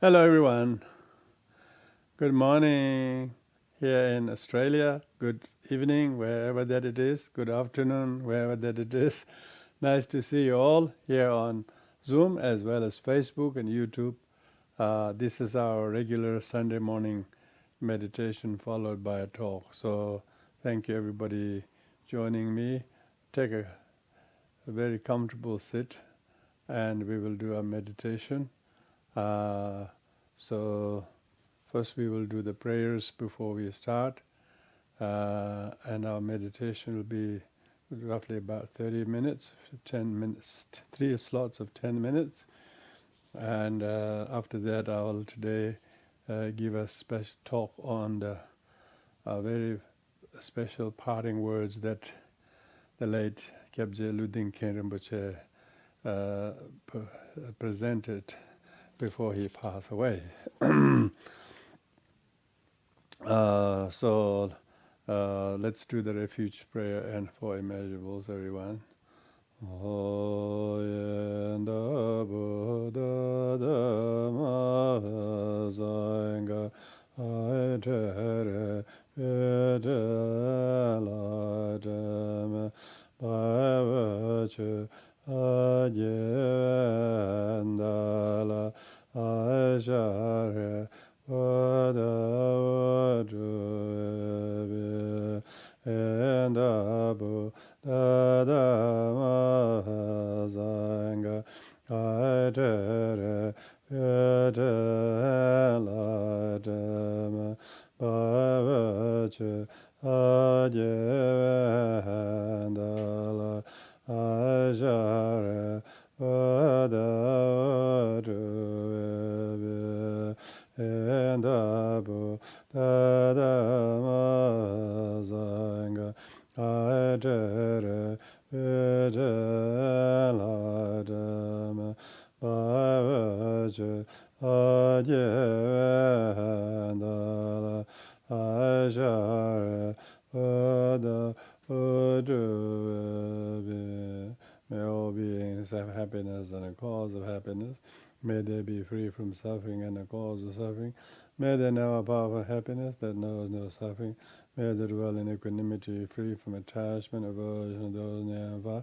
Hello everyone. Good morning here in Australia. Good evening wherever that it is. Good afternoon wherever that it is. Nice to see you all here on Zoom as well as Facebook and YouTube. This is our regular Sunday morning meditation followed by a talk. So thank you everybody joining me. Take a very comfortable sit and we will do a meditation. So first we will do the prayers before we start, and our meditation will be roughly about 30 minutes, 10 minutes, 3 slots of 10 minutes. And after that I will today give a special talk on the very special parting words that the late Kyabje Luding Khenchen Rinpoche presented before he passed away. So let's do the refuge prayer and four immeasurables, everyone. Oyenda Buddha Dharma Sangha Aitere Vedela Dhamma Bhavachu Ajendala Aishare Vadavadu and Abu Dada Sangha Aitere Vedela Dhamma Bhavachu Ajendala Aishare Vadavadu and Abu Dada Sangha Aitere Vedela Dhamma Bhavachu Ajendala Aishare Vadavadu. May all beings have happiness and a cause of happiness. May they be free from suffering and the cause of suffering. May they know a powerful happiness that knows no suffering. May they dwell in equanimity, free from attachment, aversion of those near and far.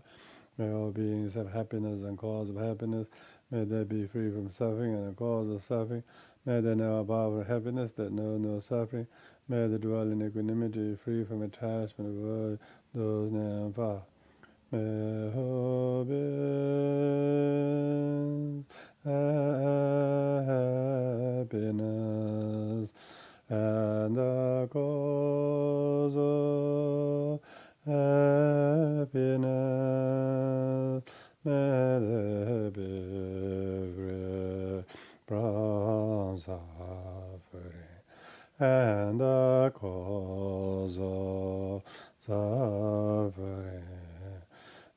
May all beings have happiness and cause of happiness. May they be free from suffering and the cause of suffering. May they know a powerful happiness that knows no suffering. May they dwell in equanimity, free from attachment, aversion of those near and far. May all beings happiness and the cause of happiness. May they be free from suffering and the cause of suffering.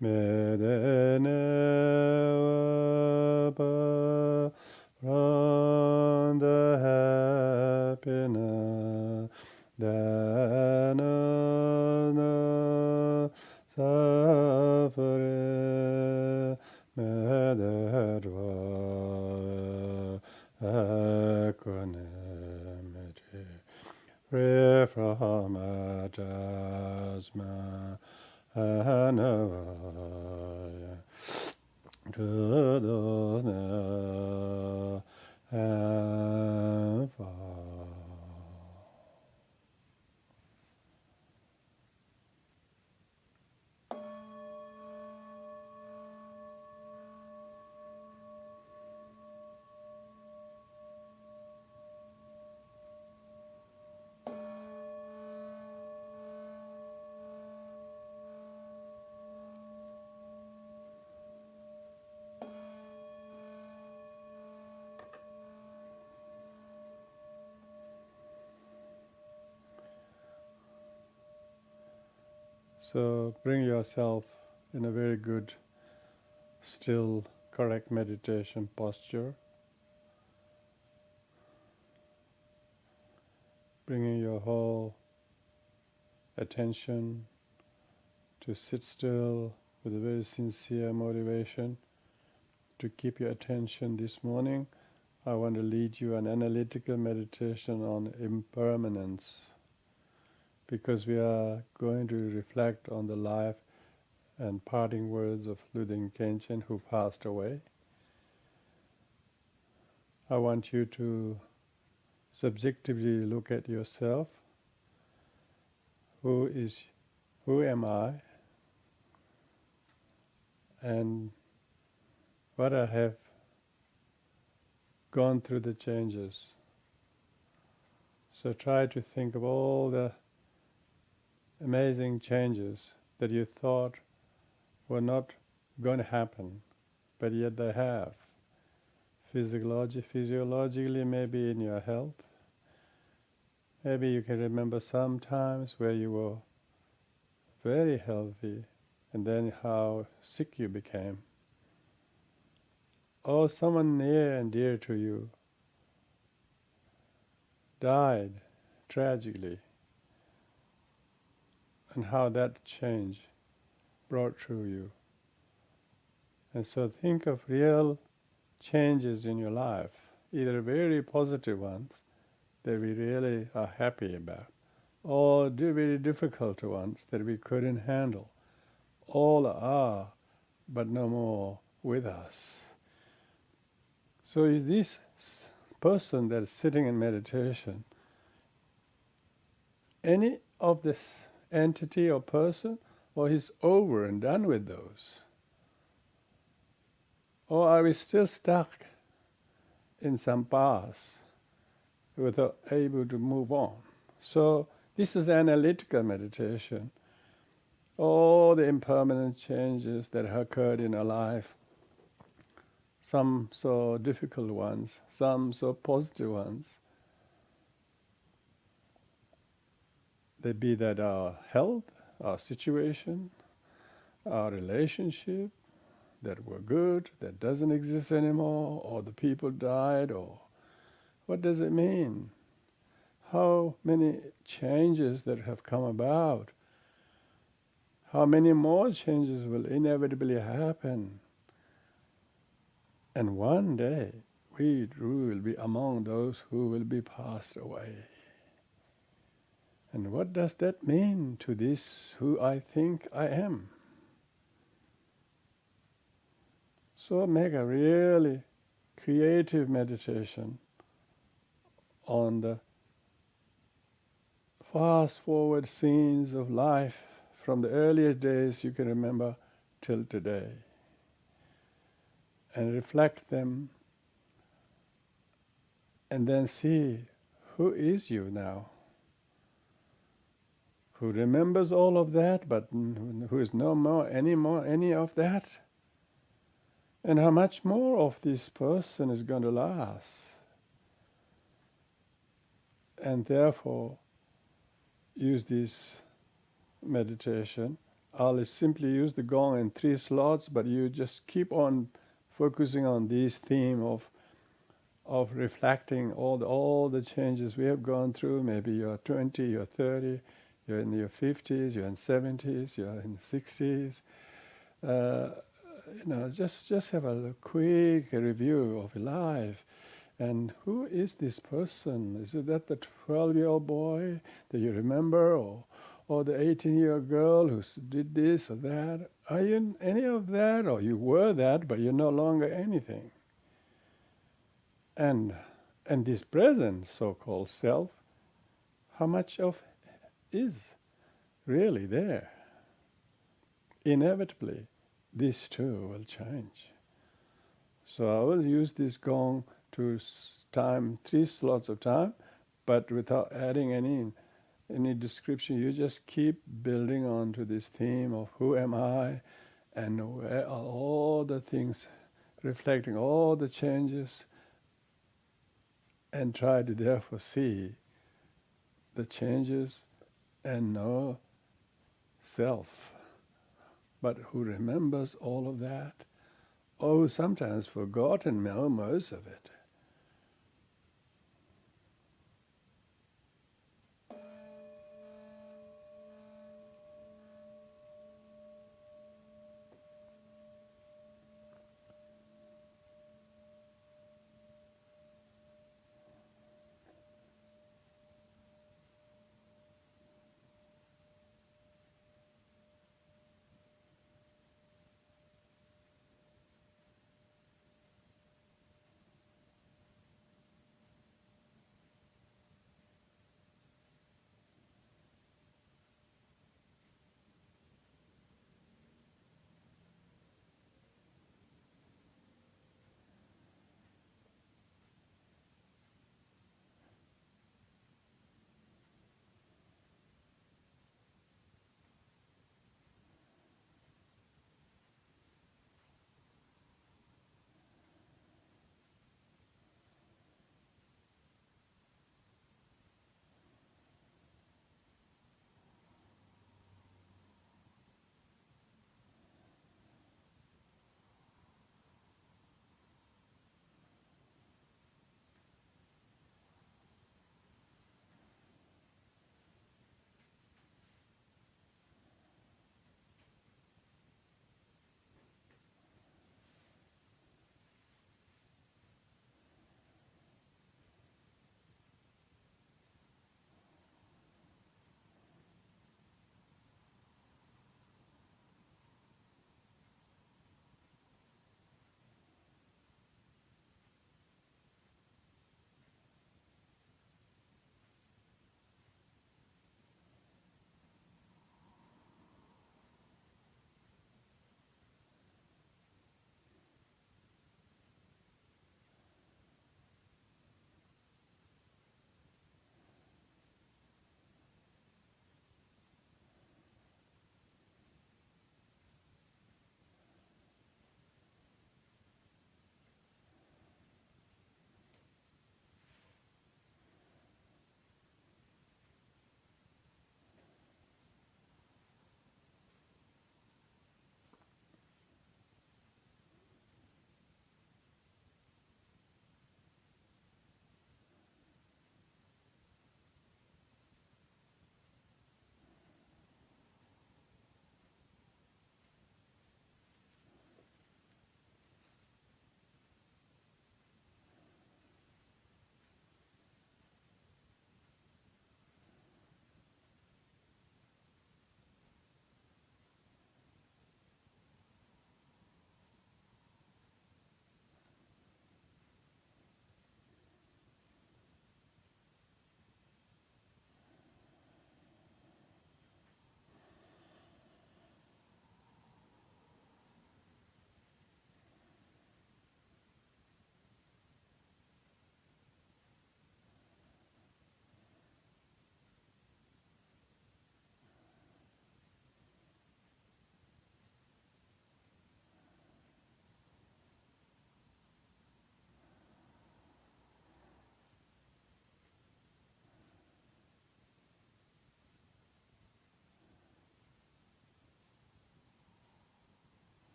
May they never part from the happiness that knows no suffering. May they dwell equanimity, free from attachment and aversion to those near and far. So bring yourself in a very good, still, correct meditation posture. Bringing your whole attention to sit still with a very sincere motivation to keep your attention this morning I want to lead you an analytical meditation on impermanence, because we are going to reflect on the life and parting words of Luding Khenchen, who passed away. I want you to subjectively look at yourself. Who am I? And what I have gone through the changes. So try to think of all the amazing changes that you thought were not going to happen, but yet they have. Physiologically, maybe in your health. Maybe you can remember some times where you were very healthy and then how sick you became. Or someone near and dear to you died tragically, and how that change brought through you. And so think of real changes in your life, either very positive ones that we really are happy about, or very difficult ones that we couldn't handle. All are, but no more with us. So is this person that is sitting in meditation any of this entity or person, or he's over and done with those? Or are we still stuck in some past without able to move on? So this is analytical meditation. All the impermanent changes that occurred in our life, some so difficult ones, some so positive ones. They be that our health, our situation, our relationship that were good, that doesn't exist anymore, or the people died, or what does it mean? How many changes that have come about? How many more changes will inevitably happen? And one day, we will be among those who will be passed away. And what does that mean to this who I think I am? So make a really creative meditation on the fast forward scenes of life from the earliest days you can remember till today. And reflect them, and then see who is you now, who remembers all of that, but who is no more any of that, and how much more of this person is going to last. And therefore, use this meditation. I'll simply use the gong in 3 slots, but you just keep on focusing on this theme of reflecting all the changes we have gone through. Maybe you're 20, you're 30, you're in your 50s, you're in 70s, you're in 60s. Just have a quick review of your life. And who is this person? Is it that the 12-year-old boy that you remember, or the 18-year-old girl who did this or that? Are you any of that, or you were that, but you're no longer anything? And this present so-called self, how much of is really there? Inevitably, this too will change. So I will use this gong to time 3 slots of time, but without adding any description. You just keep building on to this theme of who am I, and where are all the things, reflecting all the changes, and try to therefore see the changes and know self, but who remembers all of that, or who sometimes forgotten most of it.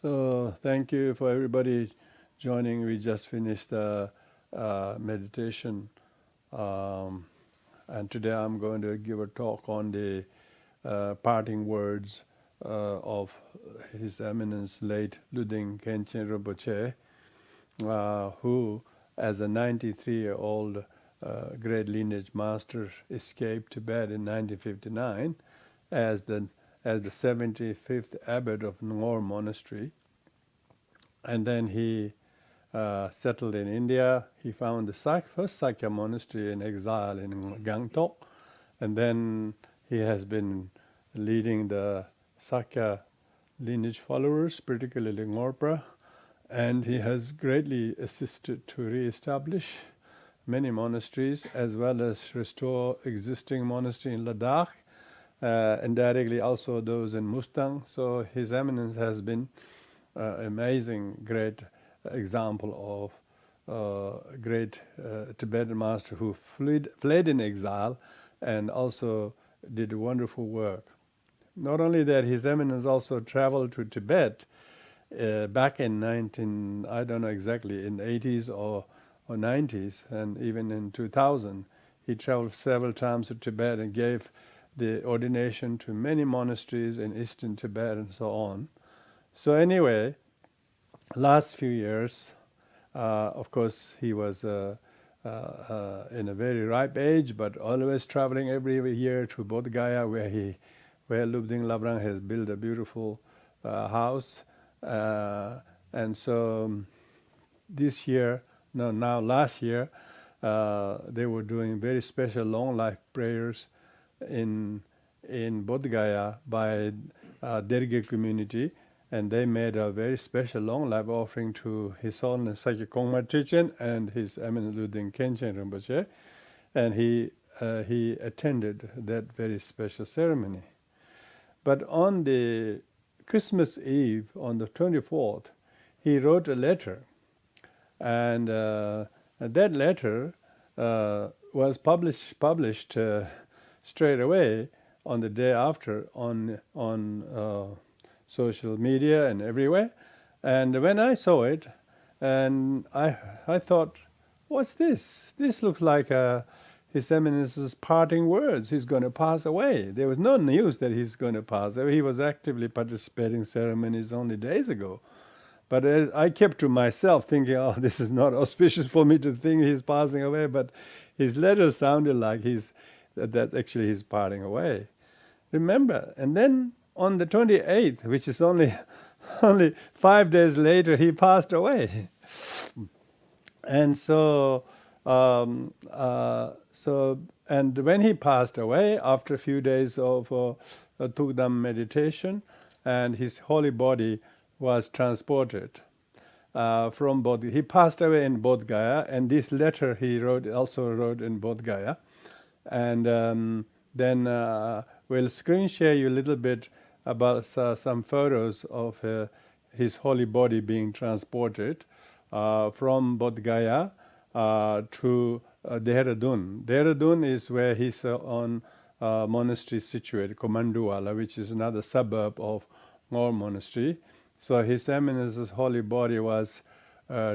So thank you for everybody joining. We just finished the meditation, and today I'm going to give a talk on the parting words of His Eminence late Luding Khenchen Rinpoche, who, as a 93-year-old great lineage master, escaped Tibet in 1959 as the 75th abbot of Ngor Monastery, and then he settled in India. He found the first Sakya monastery in exile in Gangtok, and then he has been leading the Sakya lineage followers, particularly Ngorpa, and he has greatly assisted to re-establish many monasteries as well as restore existing monastery in Ladakh, and directly also those in Mustang. So His Eminence has been amazing, great example of great Tibetan master who fled in exile and also did wonderful work. Not only that, His Eminence also traveled to Tibet back in I don't know exactly, in the 80s or 90s, and even in 2000. He traveled several times to Tibet and gave the ordination to many monasteries in eastern Tibet and so on. So anyway, last few years, of course, he was in a very ripe age, but always traveling every year to Bodh Gaya, where Lubding Labrang has built a beautiful house. And so this year, last year, they were doing very special long life prayers in Bodh Gaya by Derge community, and they made a very special long life offering to His Holiness Sakya Gongma Trichen and His Eminence Luding Khenchen Rinpoche, and he attended that very special ceremony. But on the Christmas Eve, on the 24th, he wrote a letter, and that letter was published straight away on the day after on social media and everywhere. And when I saw it, and I thought, what's this? This looks like His Eminence's parting words. He's going to pass away. There was no news that he's going to pass away. He was actively participating in ceremonies only days ago. But I kept to myself thinking, oh, this is not auspicious for me to think he's passing away. But his letter sounded like that actually he's parting away. Remember, and then on the 28th, which is only 5 days later, he passed away. And so and when he passed away, after a few days of Tukdam meditation, and his holy body was transported from Bodh. He passed away in Bodh Gaya, and this letter he also wrote in Bodh Gaya. And then we'll screen share you a little bit about some photos of his holy body being transported from Bodh Gaya to Dehradun. Dehradun is where his own monastery is situated, Komanduwala, which is another suburb of Ngor Monastery. So His Eminence's holy body was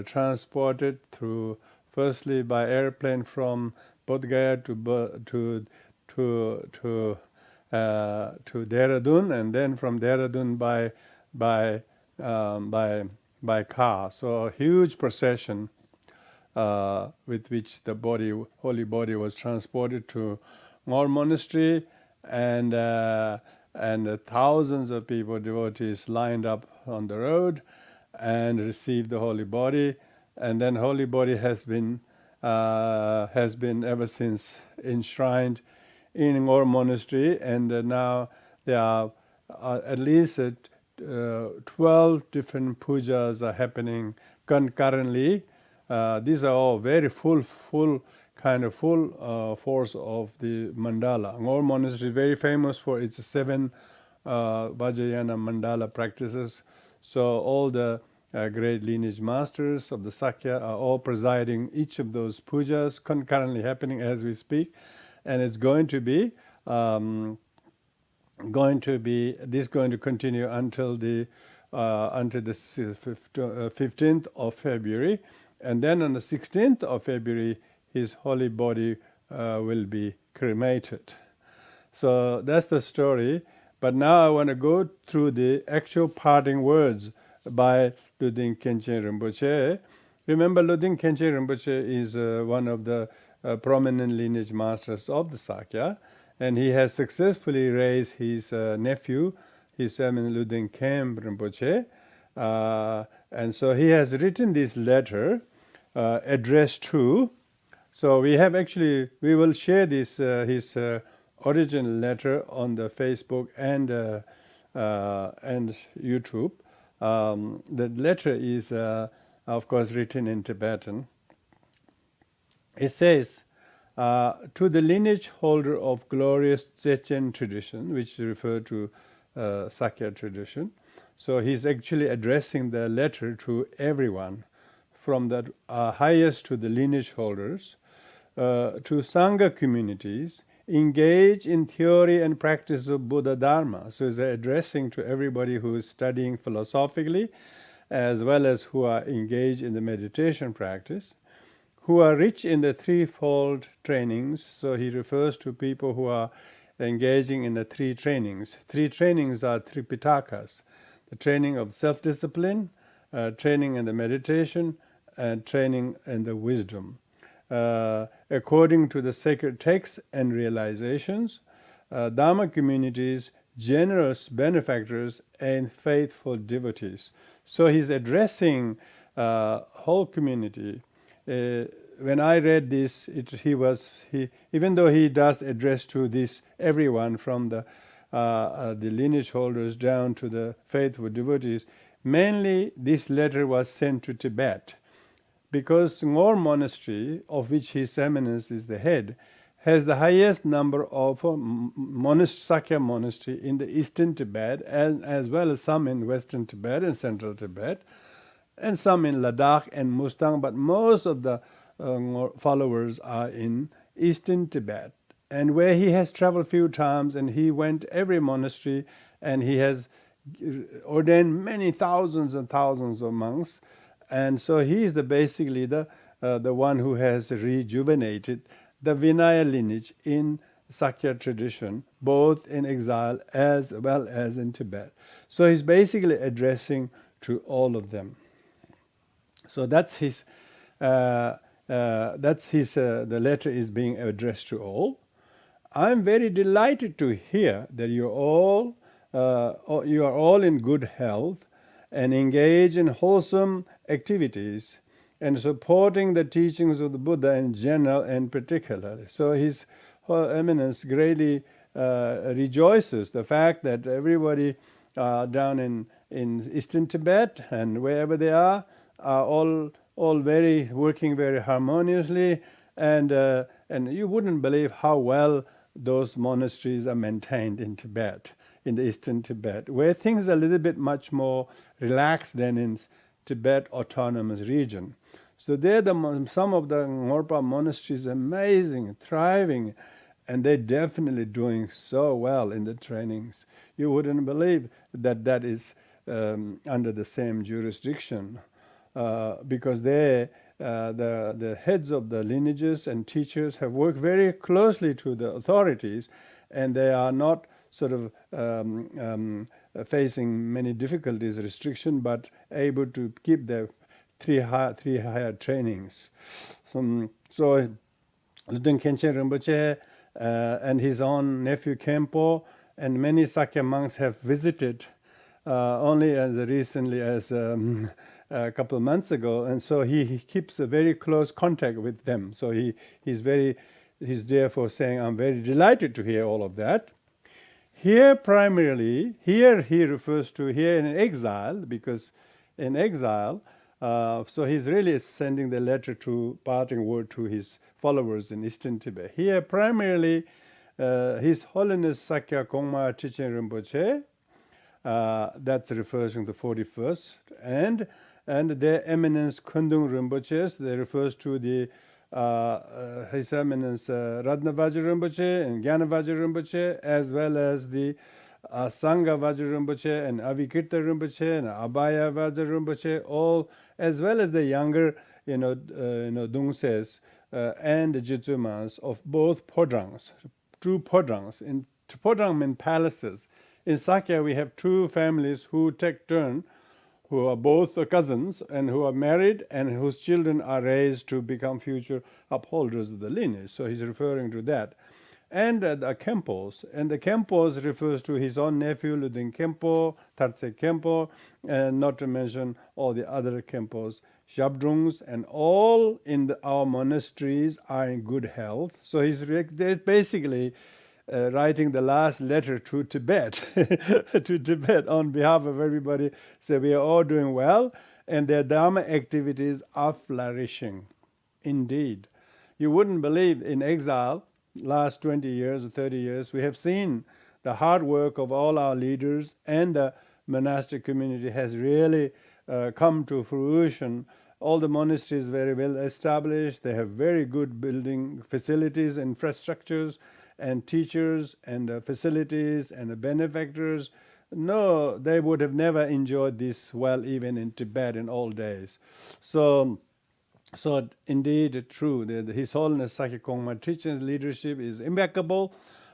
transported through, firstly by airplane from Bodh Gaya to Dehradun, and then from Dehradun by car. So a huge procession with which the holy body was transported to Ngor Monastery, and thousands of people, devotees, lined up on the road and received the holy body. And then holy body has been ever since enshrined in Ngor Monastery, and now there are at least 12 different pujas are happening concurrently. These are all very full force of the mandala. Ngor Monastery is very famous for its 7 Vajrayana mandala practices. So all the great lineage masters of the Sakya are all presiding each of those pujas concurrently happening as we speak, and it's going to continue until the until the 15th of February. And then on the 16th of February, his holy body will be cremated. So that's the story. But now I want to go through the actual parting words by Luding Khenchen Rinpoche. Remember, Luding Khenchen Rinpoche is one of the prominent lineage masters of the Sakya, and he has successfully raised his nephew, his Eminence Luding Khenchen Rinpoche. And so he has written this letter addressed to. So we will share this his original letter on the Facebook and YouTube. The letter is, of course, written in Tibetan. It says, to the lineage holder of glorious Tsechen tradition, which refer to Sakya tradition. So he's actually addressing the letter to everyone, from the highest to the lineage holders, to Sangha communities, engage in theory and practice of Buddha Dharma. So he's addressing to everybody who is studying philosophically, as well as who are engaged in the meditation practice, who are rich in the threefold trainings. So he refers to people who are engaging in the three trainings. Three trainings are Tripitakas: the training of self-discipline, training in the meditation, and training in the wisdom. According to the sacred texts and realizations, Dharma communities, generous benefactors, and faithful devotees. So he's addressing whole community. When I read this, even though he does address to this everyone, from the lineage holders down to the faithful devotees, mainly this letter was sent to Tibet, because Ngor Monastery, of which His Eminence is the head, has the highest number of Sakya monastery in the eastern Tibet, as well as some in western Tibet and central Tibet, and some in Ladakh and Mustang, but most of the followers are in eastern Tibet. And where he has traveled few times, and he went every monastery, and he has ordained many thousands and thousands of monks. And so he is basically the one who has rejuvenated the Vinaya lineage in Sakya tradition, both in exile as well as in Tibet. So he's basically addressing to all of them. So that's his. The letter is being addressed to all. I'm very delighted to hear that you are all in good health and engage in wholesome activities and supporting the teachings of the Buddha in general and particularly. So His Eminence greatly rejoices the fact that everybody down in eastern Tibet and wherever they are all working very harmoniously, and you wouldn't believe how well those monasteries are maintained in Tibet, in the eastern Tibet, where things are a little bit much more relaxed than in Tibet Autonomous Region. So there, some of the Ngorpa monasteries are amazing, thriving, and they're definitely doing so well in the trainings. You wouldn't believe that is under the same jurisdiction, because the heads of the lineages and teachers have worked very closely to the authorities, and they are not sort of facing many difficulties, restriction, but able to keep the three higher trainings. So Luding Khenchen Rinpoche and his own nephew Khenpo and many Sakya monks have visited only as recently as a couple of months ago, and so he keeps a very close contact with them. So he's therefore saying, I'm very delighted to hear all of that. Here he refers to here in exile, because in exile, so he's really sending the letter to parting word to his followers in Eastern Tibet. Here primarily His Holiness Sakya Gongma Trichen Rinpoche, that refers to the 41st, and their Eminence Khondung Rinpoches, that refers to the His Eminence Radnavajra Rinpoche and Gyanavajra Rinpoche, as well as the Sangha Vajra Rinpoche and Avikirta Rinpoche and Abhaya Vajra Rinpoche, all as well as the younger, Dungses and the Jitsumans of both Phodrangs, two Phodrangs. In Phodrang mean palaces. In Sakya, we have two families who take turn, who are both cousins and who are married and whose children are raised to become future upholders of the lineage. So he's referring to that. And the Khenpos. And the Khenpos refers to his own nephew, Luding Khenpo, Tartse Khenpo, and not to mention all the other Khenpos, Shabdrungs, and all in our monasteries are in good health. So he's basically writing the last letter to Tibet, to Tibet on behalf of everybody. So we are all doing well, and their Dharma activities are flourishing. Indeed. You wouldn't believe in exile, last 20 years or 30 years, we have seen the hard work of all our leaders, and the monastic community has really come to fruition. All the monasteries very well established. They have very good building facilities, infrastructures, and teachers, and facilities, and benefactors. No, they would have never enjoyed this well even in Tibet in old days. So indeed true. His Holiness Sakya Gongma Trichen's leadership is impeccable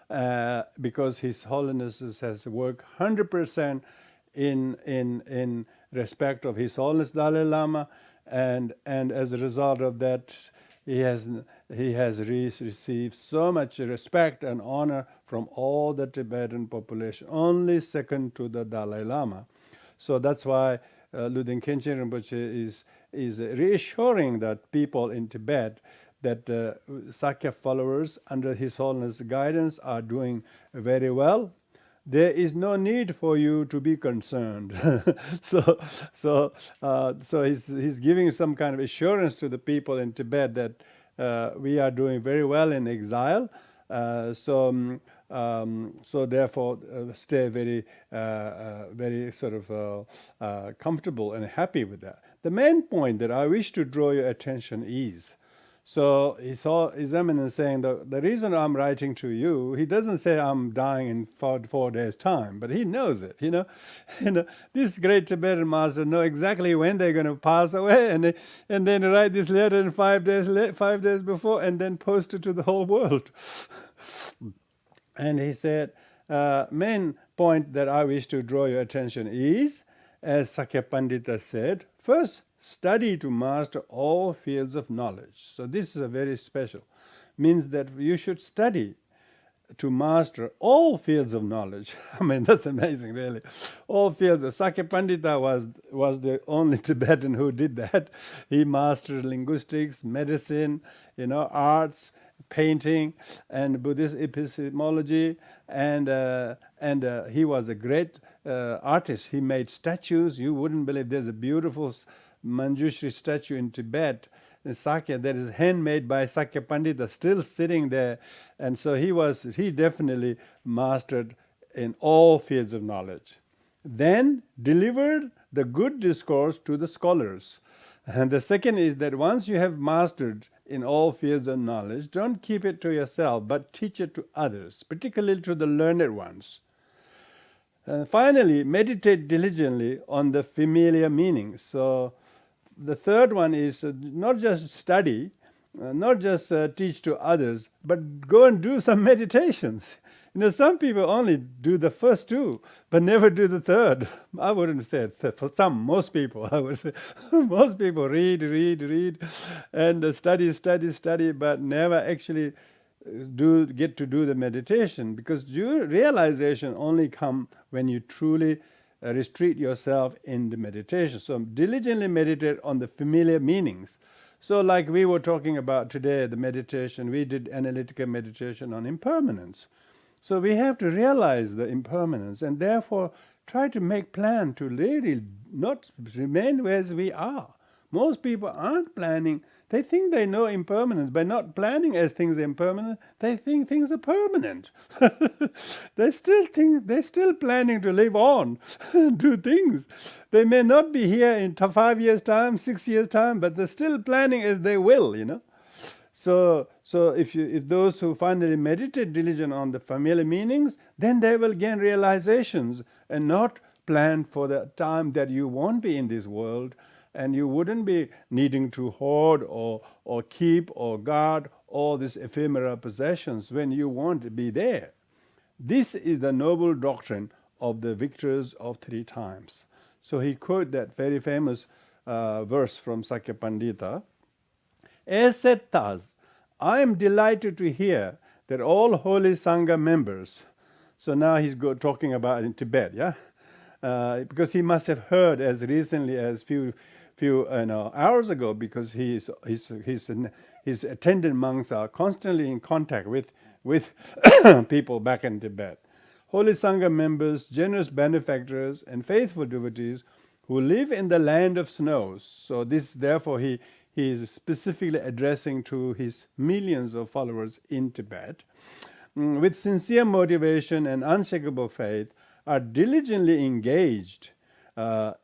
because His Holiness has worked 100% in respect of His Holiness Dalai Lama, and as a result of that, he has received so much respect and honor from all the Tibetan population, only second to the Dalai Lama. So that's why Luding Khenchen Rinpoche is reassuring that people in Tibet that Sakya followers under His Holiness guidance are doing very well. There is no need for you to be concerned. So he's giving some kind of assurance to the people in Tibet that we are doing very well in exile. So therefore, stay very sort of comfortable and happy with that. The main point that I wish to draw your attention is, so His Eminence saying the reason I'm writing to you, he doesn't say I'm dying in 4 days' time, but he knows it. This great Tibetan master know exactly when they're going to pass away, and then write this letter in 5 days before, and then post it to the whole world. And he said, main point that I wish to draw your attention is, as Sakya Pandita said, first, study to master all fields of knowledge. So this is a very special. Means that you should study to master all fields of knowledge. I mean, that's amazing, really. All fields. Sakya Pandita was the only Tibetan who did that. He mastered linguistics, medicine, arts, painting, and Buddhist epistemology, and he was a great artist. He made statues. You wouldn't believe. There's a beautiful Manjushri statue in Tibet, in Sakya, that is handmade by Sakya Pandita, still sitting there. And so he definitely mastered in all fields of knowledge. Then delivered the good discourse to the scholars. And the second is that once you have mastered in all fields of knowledge, don't keep it to yourself, but teach it to others, particularly to the learned ones. And finally, meditate diligently on the familiar meanings. So the third one is not just study, not just teach to others, but go and do some meditations. Some people only do the first two, but never do the third. I wouldn't say for most people, I would say most people read, and study, but never actually get to do the meditation, because realization only comes when you truly restrict yourself in the meditation. So diligently meditate on the familiar meanings. So like we were talking about today, the meditation, we did analytical meditation on impermanence. So we have to realize the impermanence, and therefore try to make plan to really not remain as we are. Most people aren't planning. They think they know impermanence. By not planning as things are impermanent, they think things are permanent. They're still planning to live on, do things. They may not be here in 5 years' time, 6 years' time, but they're still planning as they will, So So if those who finally meditate diligently on the familiar meanings, then they will gain realizations and not plan for the time that you won't be in this world, and you wouldn't be needing to hoard or keep or guard all these ephemeral possessions when you won't be there. This is the noble doctrine of the victors of 3 times. So he quoted that very famous verse from Sakya Pandita. As said thus, I am delighted to hear that all holy Sangha members, so now he's talking about in Tibet, yeah? Because he must have heard as recently as few hours ago, because his attendant monks are constantly in contact with people back in Tibet. Holy Sangha members, generous benefactors, and faithful devotees who live in the land of snows. So this, therefore, he is specifically addressing to his millions of followers in Tibet, with sincere motivation and unshakable faith, are diligently engaged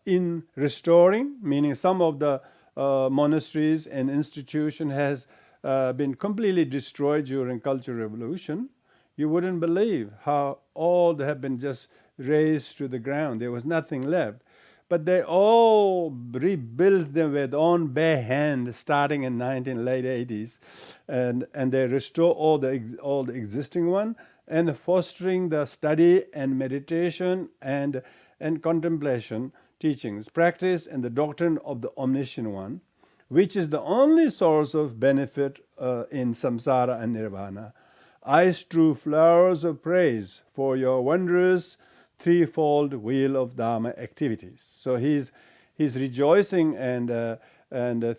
in restoring, meaning some of the monasteries and institution has been completely destroyed during Cultural Revolution. You wouldn't believe how all have been just razed to the ground. There was nothing left. But they all rebuilt them with own bare hand, starting in late 80s, and they restore all the existing one, and fostering the study and meditation and contemplation teachings, practice, and the doctrine of the Omniscient One, which is the only source of benefit in samsara and nirvana. I strew flowers of praise for your wondrous threefold wheel of Dharma activities. So he's rejoicing and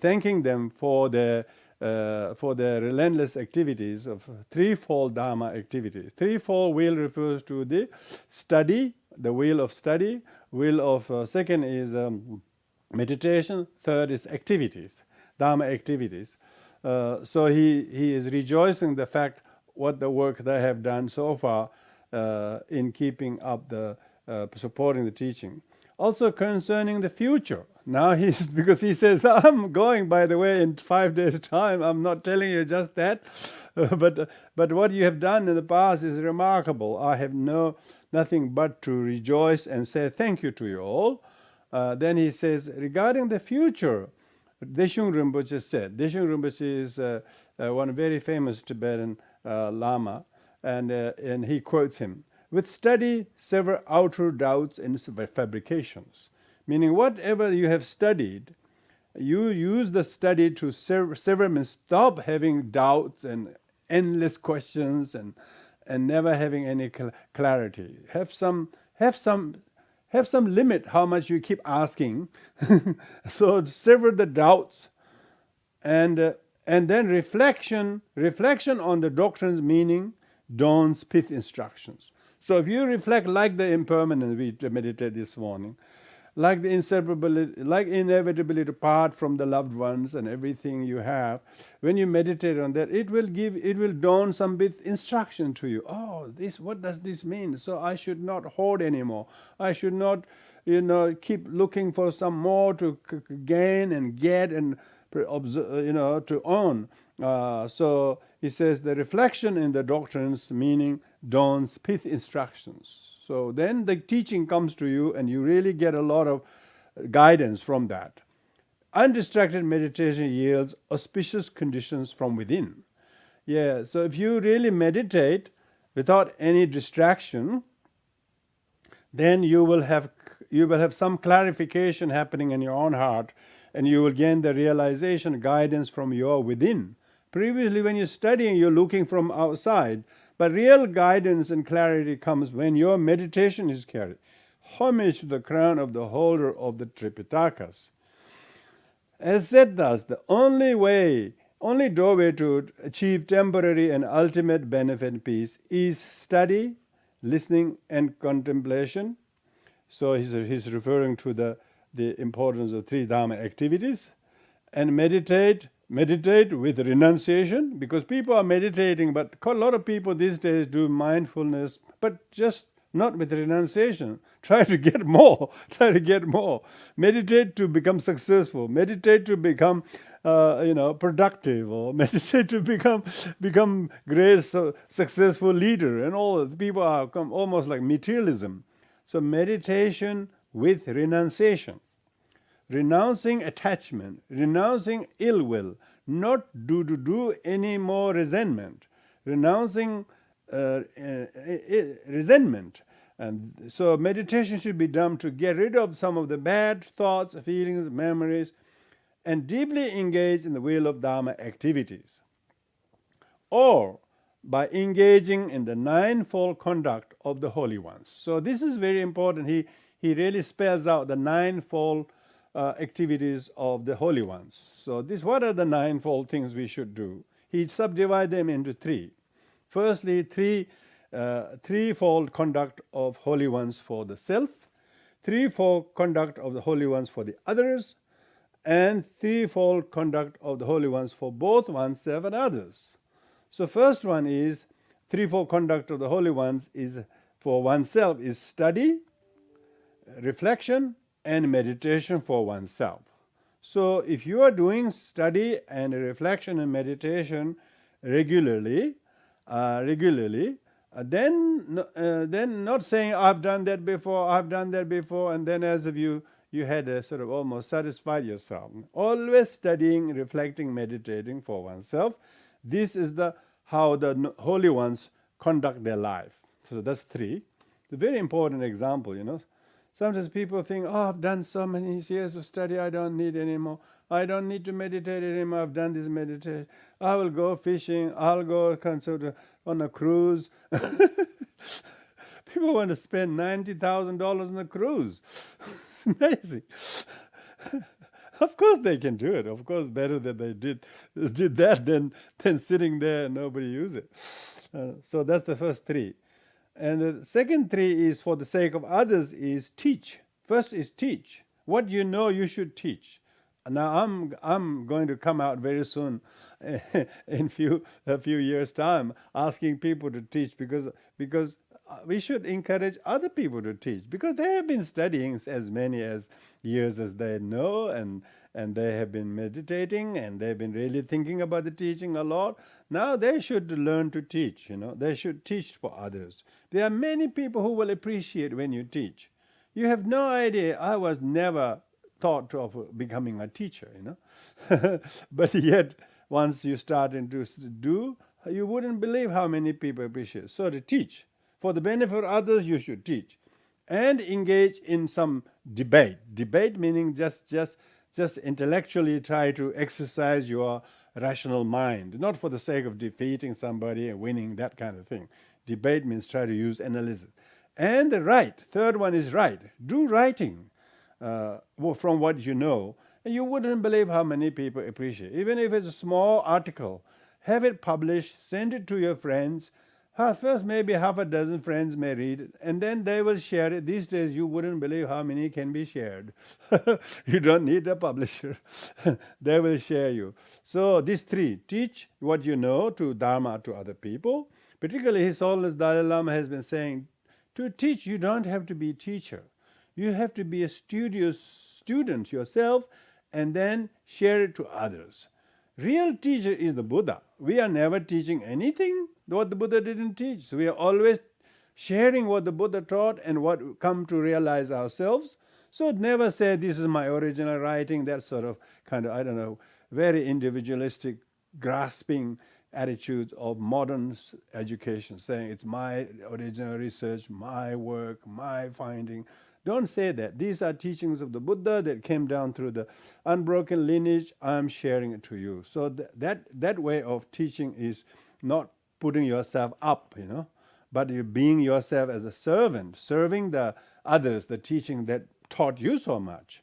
thanking them for their relentless activities of threefold Dharma activities. Threefold wheel refers to the study, the wheel of study. Wheel of second is meditation. Third is activities, Dharma activities. So he is rejoicing the fact what the work they have done so far in keeping up the supporting the teaching. Also concerning the future. Now because he says, I'm going, by the way, in 5 days' time. I'm not telling you just that, but what you have done in the past is remarkable. I have nothing but to rejoice and say thank you to you all. Then he says, regarding the future, Deshung Rinpoche said. Deshung Rinpoche is one very famous Tibetan Lama, and he quotes him, with study, sever outer doubts and fabrications. Meaning whatever you have studied, you use the study to sever and stop having doubts and endless questions and never having any clarity. Have some limit how much you keep asking. So sever the doubts, and then reflection on the doctrine's meaning dawns pith instructions. So if you reflect like the impermanent we meditated this morning, like the inseparability, like inevitably to part from the loved ones and everything you have, when you meditate on that, it will dawn some bit instruction to you. Oh, what does this mean? So I should not hoard anymore. I should not, keep looking for some more to gain and get and to own. So he says the reflection in the doctrine's meaning dawns pith instructions. So then the teaching comes to you and you really get a lot of guidance from that. Undistracted meditation yields auspicious conditions from within. Yeah, so if you really meditate without any distraction, then you will have some clarification happening in your own heart, and you will gain the realization, guidance from your within. Previously, when you're studying, you're looking from outside. But real guidance and clarity comes when your meditation is carried. Homage to the crown of the holder of the Tripitakas. As said thus, the only doorway to achieve temporary and ultimate benefit and peace is study, listening, and contemplation. So he's referring to the importance of 3 Dharma activities. And meditate with renunciation, because people are meditating, but a lot of people these days do mindfulness, but just not with renunciation. Try to get more. Meditate to become successful. Meditate to become productive, or meditate to become great, successful leader, and all the people are almost like materialism. So meditation with renunciation, renouncing attachment, renouncing ill will, not do any more resentment, renouncing resentment. And so meditation should be done to get rid of some of the bad thoughts, feelings, memories, and deeply engage in the wheel of Dharma activities. Or by engaging in the ninefold conduct of the holy ones. So this is very important. He really spells out the ninefold activities of the holy ones. So what are the ninefold things we should do? He subdivides them into three. Firstly, threefold conduct of holy ones for the self, threefold conduct of the holy ones for the others, and threefold conduct of the holy ones for both oneself and others. So first one is threefold conduct of the holy ones is for oneself is study, reflection, and meditation for oneself. So if you are doing study and reflection and meditation regularly, then not saying I've done that before, and then as if you had sort of almost satisfied yourself. Always studying, reflecting, meditating for oneself. This is how the holy ones conduct their life. So that's three. It's a very important example, Sometimes people think, I've done so many years of study, I don't need anymore. I don't need to meditate anymore. I've done this meditation. I will go fishing. I'll go on a cruise. People want to spend $90,000 on a cruise. It's amazing. Of course they can do it. Of course, better that they did that than sitting there and nobody use it. So that's the first three. And the second three is for the sake of others is teach. First is teach. What you know, you should teach. Now I'm going to come out very soon, in a few years' time, asking people to teach because we should encourage other people to teach because they have been studying as many as years as they know, and they have been meditating, and they've been really thinking about the teaching a lot. Now they should learn to teach. They should teach for others. There are many people who will appreciate when you teach. You have no idea. I was never thought of becoming a teacher, but yet once you start to do, you wouldn't believe how many people appreciate. So to teach for the benefit of others, you should teach and engage in some debate meaning just intellectually try to exercise your rational mind, not for the sake of defeating somebody and winning, that kind of thing. Debate means try to use analysis. And write. Third one is write. Do writing from what you know, and you wouldn't believe how many people appreciate. Even if it's a small article, have it published, send it to your friends. First, maybe half a dozen friends may read it, and then they will share it. These days, you wouldn't believe how many can be shared. You don't need a publisher. They will share you. So these three, teach what you know to Dharma, to other people. Particularly, His Holiness Dalai Lama has been saying, to teach, you don't have to be a teacher. You have to be a studious student yourself and then share it to others. Real teacher is the Buddha. We are never teaching anything what the Buddha didn't teach. So we are always sharing what the Buddha taught and what come to realize ourselves. So never say, this is my original writing, that sort of very individualistic, grasping attitudes of modern education, saying it's my original research, my work, my finding. Don't say that. These are teachings of the Buddha that came down through the unbroken lineage. I'm sharing it to you. So that way of teaching is not putting yourself up, but you're being yourself as a servant, serving the others, the teaching that taught you so much.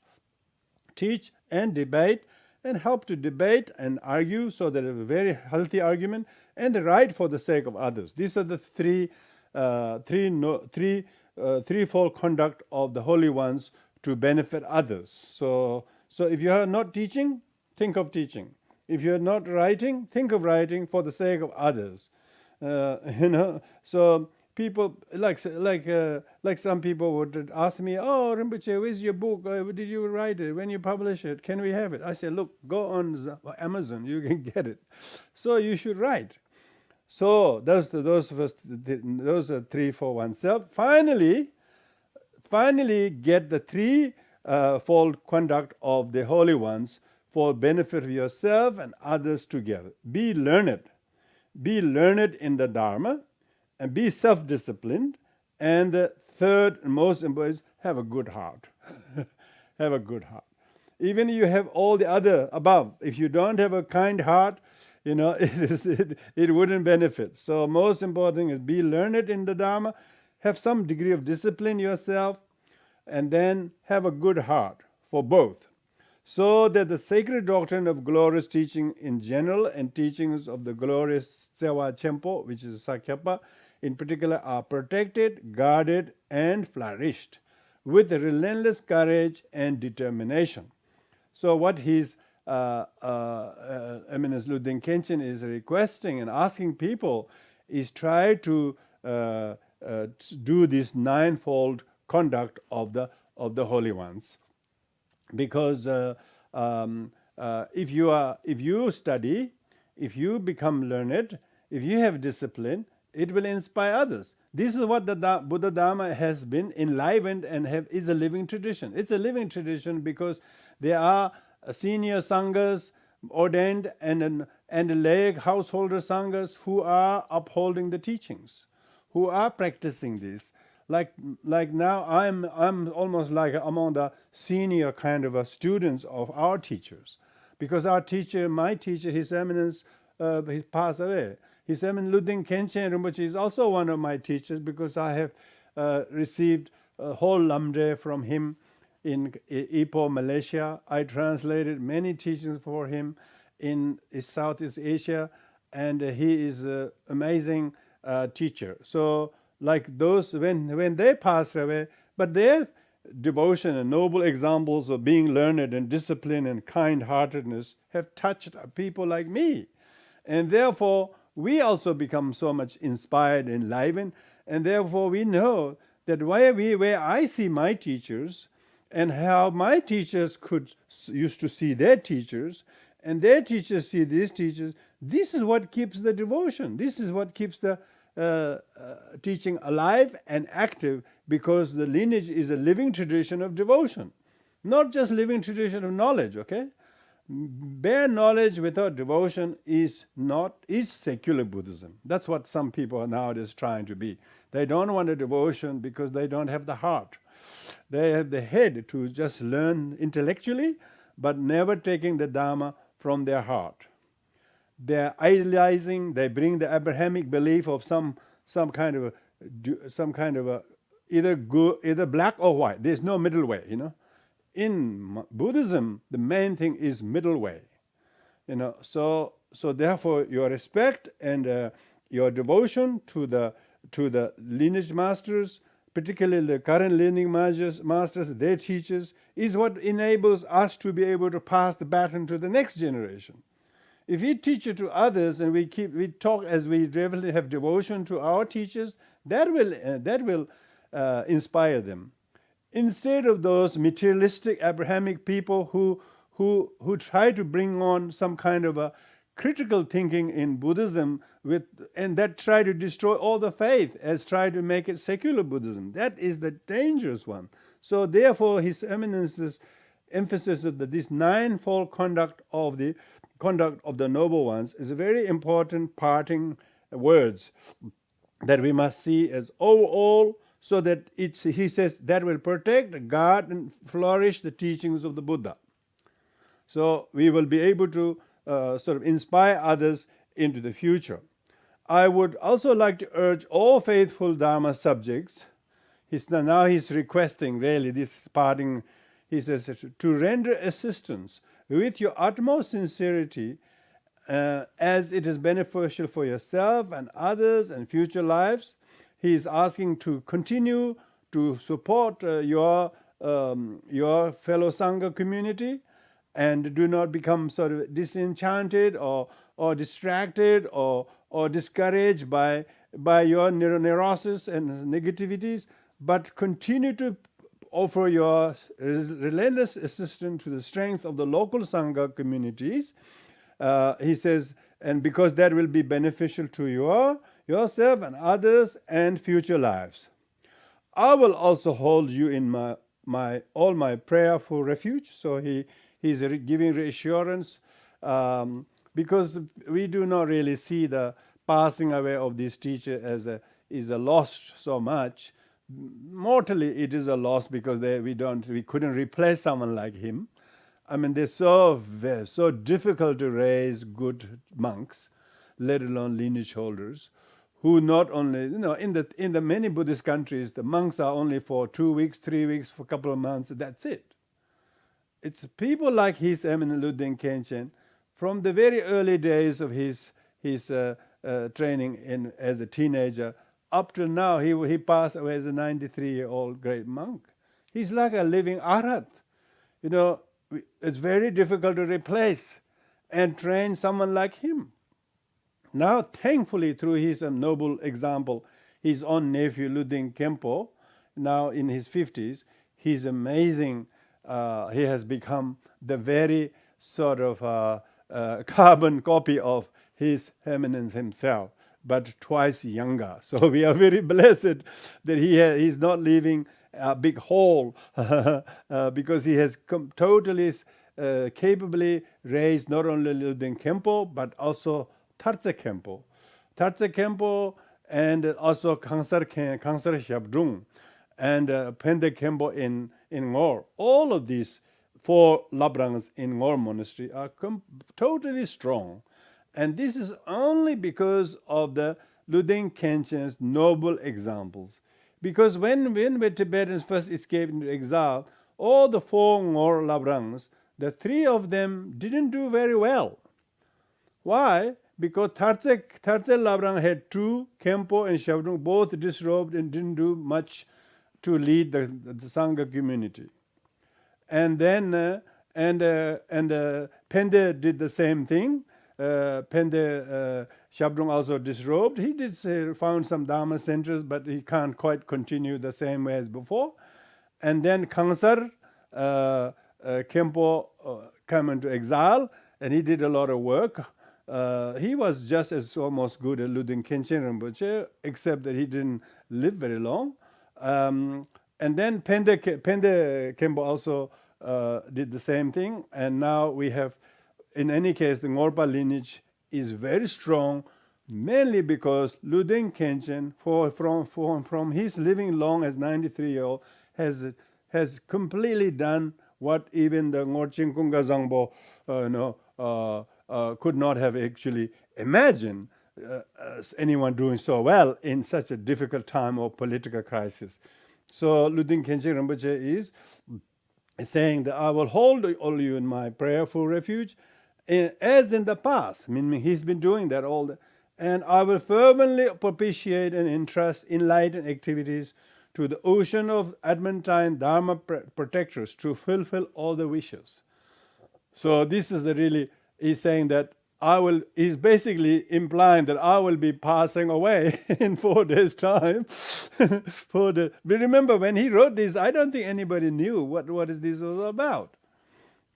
Teach and debate, and help to debate and argue so that it's a very healthy argument, and write for the sake of others. These are the threefold conduct of the holy ones to benefit others. So if you are not teaching, think of teaching. If you are not writing, think of writing for the sake of others. So people like Like some people would ask me, "Oh, Rinpoche, where's your book? Did you write it? When you publish it, can we have it?" I say, "Look, go on Amazon, you can get it. So you should write." So those are three for oneself. Finally, get the three-fold conduct of the holy ones for benefit of yourself and others together. Be learned in the Dharma, and be self-disciplined. And the third and most important is have a good heart. Have a good heart. Even if you have all the other above, if you don't have a kind heart, it wouldn't benefit. So most important thing is be learned in the Dharma, have some degree of discipline yourself, and then have a good heart for both, so that the sacred doctrine of glorious teaching in general and teachings of the glorious Tsewa Chenpo, which is Sakya, in particular, are protected, guarded, and flourished with relentless courage and determination. So what his Eminence Luding Khenchen is requesting and asking people is try to do this ninefold conduct of the holy ones, because if you study, if you become learned, if you have discipline, it will inspire others. This is what the Buddha Dharma has been enlivened and is a living tradition. It's a living tradition because there are senior sanghas ordained and lay householder sanghas who are upholding the teachings, who are practicing this. Like now, I'm almost like among the senior kind of students of our teachers, because my teacher, His Eminence, he passed away. His Eminence Luding Khenchen Rinpoche is also one of my teachers, because I have received a whole lamde from him in Ipoh, Malaysia. I translated many teachings for him in Southeast Asia, and he is an amazing teacher. So like those, when they pass away, but their devotion and noble examples of being learned and discipline and kind-heartedness have touched people like me. And therefore, we also become so much inspired, enlivened, and therefore we know that where I see my teachers and how my teachers used to see their teachers, and their teachers see these teachers, this is what keeps the devotion. This is what keeps the teaching alive and active, because the lineage is a living tradition of devotion, not just living tradition of knowledge. Okay, bare knowledge without devotion is secular Buddhism. That's what some people are nowadays trying to be. They don't want a devotion because they don't have the heart. They have the head to just learn intellectually, but never taking the Dharma from their heart. They're idealizing. They bring the Abrahamic belief of some kind of a either black or white. There's no middle way. In Buddhism, the main thing is middle way. So therefore, your respect and your devotion to the lineage masters, particularly the current lineage masters, their teachers, is what enables us to be able to pass the baton to the next generation. If we teach it to others and we talk as we really have devotion to our teachers, that will inspire them. Instead of those materialistic Abrahamic people who try to bring on some kind of a critical thinking in Buddhism and that try to destroy all the faith, as try to make it secular Buddhism. That is the dangerous one. So therefore, His Eminence's emphasis of this ninefold conduct of the noble ones is a very important parting words that we must see as overall, so that he says that will protect, guard, and flourish the teachings of the Buddha. So we will be able to sort of inspire others into the future. I would also like to urge all faithful Dharma subjects. Now he's requesting, really, this parting, he says, to render assistance with your utmost sincerity, as it is beneficial for yourself and others and future lives. He is asking to continue to support your fellow Sangha community, and do not become sort of disenchanted or distracted or discouraged by your neurosis and negativities, but continue to offer your relentless assistance to the strength of the local Sangha communities. He says, and because that will be beneficial to yourself and others and future lives. I will also hold you in my prayerful refuge. So he's giving reassurance, because we do not really see the passing away of this teacher as a loss so much. Mortally, it is a loss because we couldn't replace someone like him. I mean, they're so difficult to raise good monks, let alone lineage holders, who not only, in the many Buddhist countries, the monks are only for 2 weeks, 3 weeks, for a couple of months. That's it. It's people like His Eminence Luding Khenchen, from the very early days of his training as a teenager up to now. He passed away as a 93-year-old great monk. He's like a living arhat. It's very difficult to replace and train someone like him. Now, thankfully, through his noble example, his own nephew Luding Khenpo, now in his 50s, he's amazing. He has become the very sort of carbon copy of His Eminence himself, but twice younger. So we are very blessed that he's not leaving a big hole because he has totally capably raised not only Luding Khenpo but also Tartse Khenpo, and also Kangsar Shabdrung, and Pende Khenpo in Ngor. All of these 4 Labrangs in Ngor monastery are totally strong. And this is only because of the Luding Khenchen's noble examples. Because when the Tibetans first escaped into exile, all the 4 Ngor Labrangs, the 3 of them didn't do very well. Why? Because Tartse Labrang had 2, Khenpo and Shabdrung, both disrobed and didn't do much to lead the Sangha community. And then Pende did the same thing. Pende Shabdrung also disrobed. He did found some Dharma centers, but he can't quite continue the same way as before. And then Kangsar Khenpo came into exile, and he did a lot of work. He was just as almost good as Luding Khenchen Rinpoche, except that he didn't live very long. And then Pende Khenpo also did the same thing. And now we have, in any case, the Ngorpa lineage is very strong, mainly because Luding Khenchen, from his living long as 93-year-old, has completely done what even the Ngorchen Kunga Zangbo could not have actually imagined anyone doing so well in such a difficult time of political crisis. So Luding Khenchen Rinpoche is saying that I will hold all you in my prayerful refuge, as in the past. Meaning he's been doing that and I will fervently propitiate and entrust enlightened activities to the ocean of adamantine Dharma protectors to fulfill all the wishes. So this is he's saying that he's basically implying that I will be passing away in 4 days' time. But remember, when he wrote this, I don't think anybody knew what is this all about.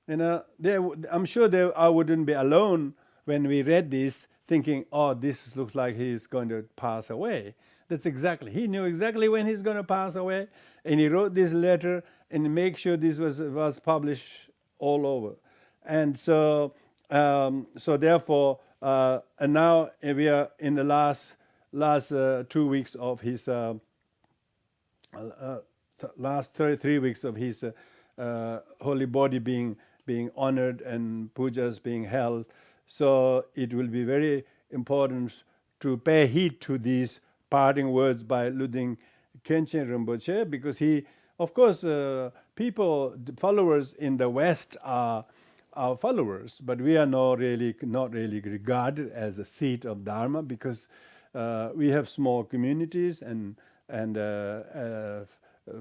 I'm sure I wouldn't be alone when we read this, thinking, oh, this looks like he's going to pass away. He knew exactly when he's going to pass away, and he wrote this letter and make sure this was published all over. And so therefore, and now we are in the last 2 weeks of his last 33 weeks of his holy body being honored and pujas being held. So it will be very important to pay heed to these parting words by Luding Khenchen Rinpoche, because he, of course, followers in the West are our followers, but we are not really regarded as a seat of Dharma, because we have small communities and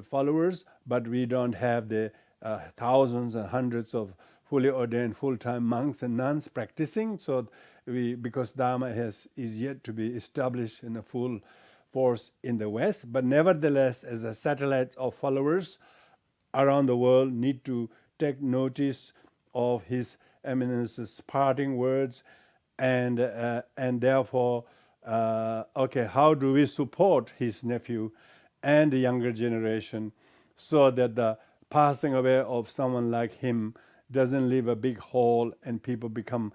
followers, but we don't have the thousands and hundreds of fully ordained full-time monks and nuns practicing. So because Dharma is yet to be established in a full force in the West, but nevertheless, as a satellite of followers around the world, need to take notice of His Eminence's parting words, and therefore, okay, how do we support his nephew and the younger generation so that the passing away of someone like him doesn't leave a big hole and people become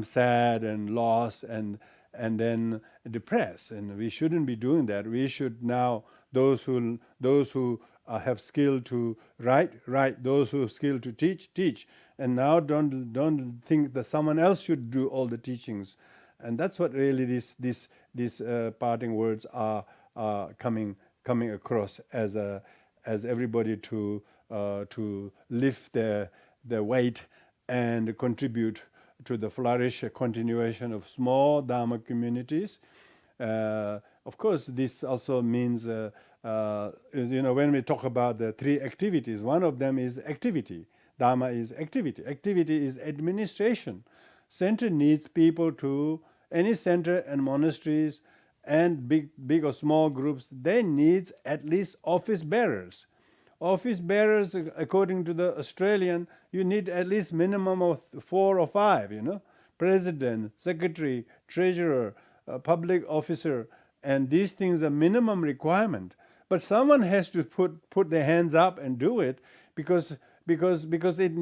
sad and lost and then depressed. And we shouldn't be doing that. We should now, those who have skill to write, those who have skill to teach, and now don't think that someone else should do all the teachings. And that's what really these parting words are coming across as everybody to lift their weight and contribute to the flourish, continuation of small Dharma communities. Of course, this also means, when we talk about the three activities, one of them is activity. Dharma is activity. Activity is administration. Center needs people to, any center and monasteries and big or small groups, they need at least office bearers. Office bearers, according to the Australian, you need at least minimum of 4 or 5, President, secretary, treasurer, public officer, and these things are minimum requirement. But someone has to put their hands up and do it because it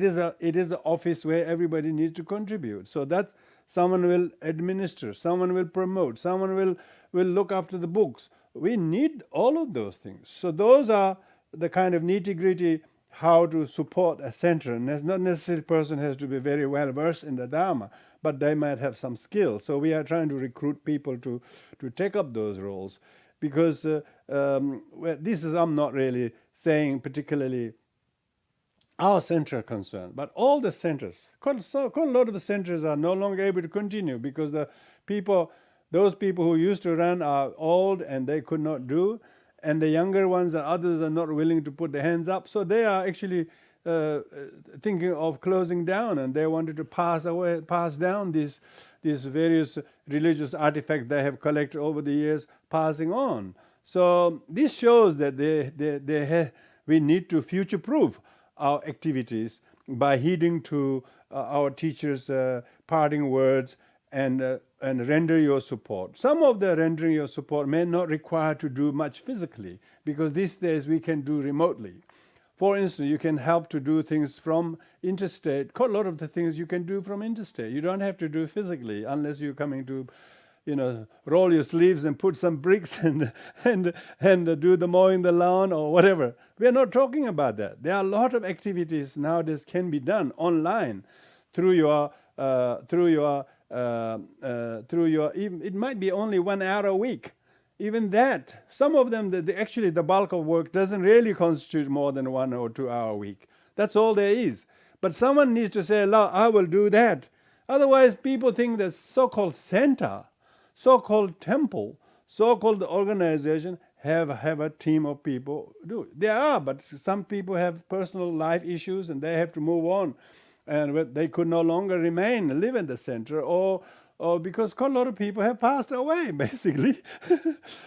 is an office where everybody needs to contribute. So that someone will administer, someone will promote, someone will look after the books. We need all of those things. So those are the kind of nitty-gritty how to support a center. And not necessarily a person has to be very well versed in the Dharma, but they might have some skill. So we are trying to recruit people to take up those roles, because this is, I'm not really saying particularly our center concerned, but all the centers, quite a lot of the centers are no longer able to continue because those people who used to run are old and they could not do, and the younger ones and others are not willing to put their hands up. So they are actually thinking of closing down, and they wanted to pass down these various religious artifacts they have collected over the years, passing on. So this shows that we need to future-proof our activities by heeding to our teachers' parting words and render your support. Some of the rendering your support may not require to do much physically, because these days we can do remotely. For instance, you can help to do things from interstate. Quite a lot of the things you can do from interstate. You don't have to do physically unless you're coming to, roll your sleeves and put some bricks and do the mowing the lawn or whatever. We are not talking about that. There are a lot of activities nowadays can be done online through your it might be only 1 hour a week. Even that, some of them, actually the bulk of work doesn't really constitute more than 1 or 2 hour a week. That's all there is. But someone needs to say, I will do that. Otherwise, people think that so-called center, so-called temple, so-called organization have a team of people do. There are, but some people have personal life issues and they have to move on. And they could no longer live in the center, or because quite a lot of people have passed away, basically.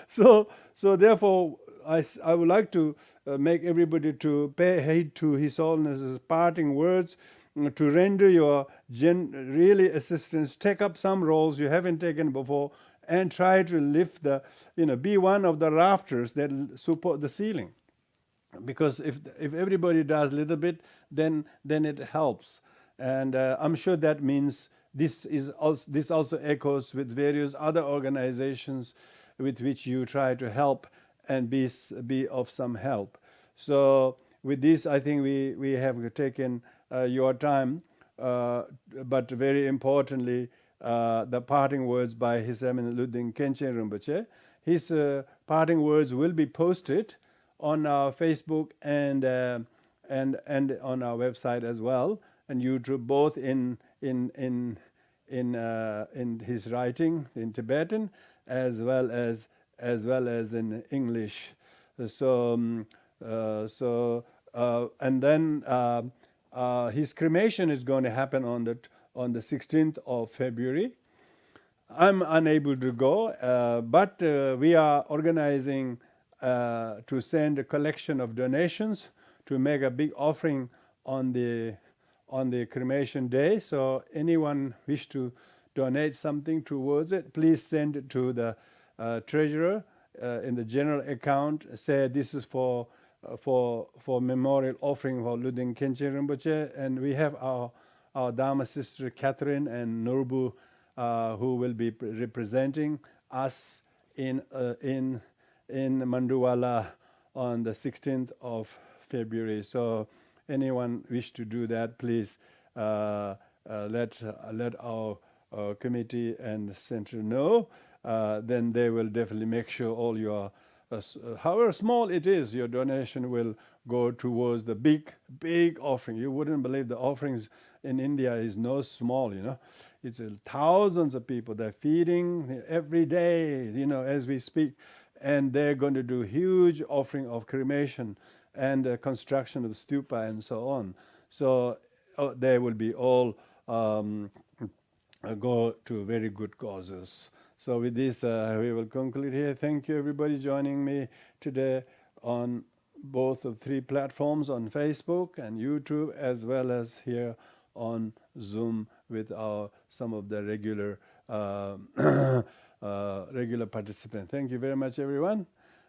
So therefore, I would like to make everybody to pay heed to His Holiness's parting words, to render your really assistance, take up some roles you haven't taken before, and try to lift be one of the rafters that support the ceiling. Because if everybody does a little bit, then it helps. And I'm sure that means this also echoes with various other organizations with which you try to help and be of some help. So with this, I think we have taken your time, but very importantly, the parting words by His Eminence Luding Khenchen Rinpoche. His parting words will be posted on our Facebook and on our website as well, and YouTube, both in his writing in Tibetan as well as in English. So and then his cremation is going to happen on the 16th of February. I'm unable to go, but we are organizing to send a collection of donations to make a big offering on the cremation day. So anyone wish to donate something towards it, please send it to the treasurer in the general account. Say this is for memorial offering for Luding Khenchen Rinpoche, and we have our Dharma sister Catherine and Norbu who will be representing us in Manduwala on the 16th of February. So anyone wish to do that, please let our committee and center know. Then they will definitely make sure all your however small it is, your donation will go towards the big offering. You wouldn't believe the offerings in India is no small, It's thousands of people. They're feeding every day, as we speak. And they're going to do huge offering of cremation and construction of stupa and so on. So they will be all go to very good causes. So with this, we will conclude here. Thank you, everybody, joining me today on both of 3 platforms, on Facebook and YouTube, as well as here on Zoom with some of the regular regular participants. Thank you very much, everyone.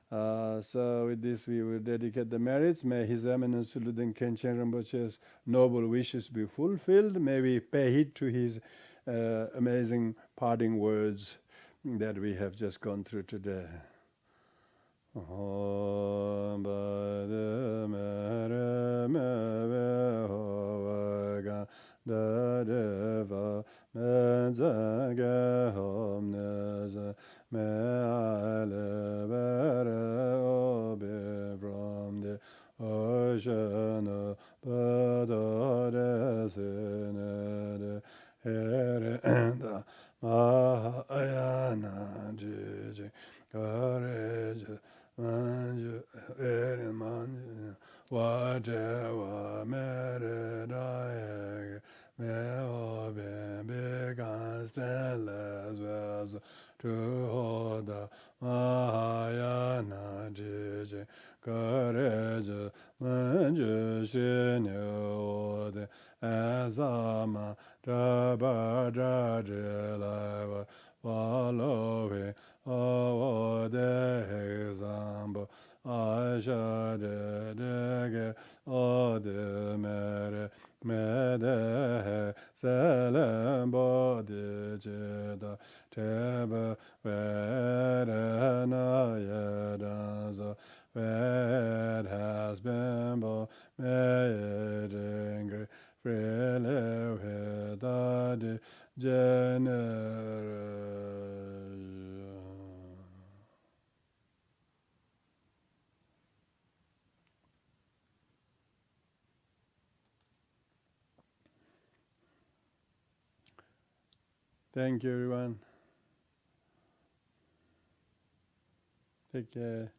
So with this, we will dedicate the merits. May His Eminence Luding Khenchen Rinpoche's noble wishes be fulfilled. May we pay heed to his amazing parting words that we have just gone through today. Thank you, everyone. Take care.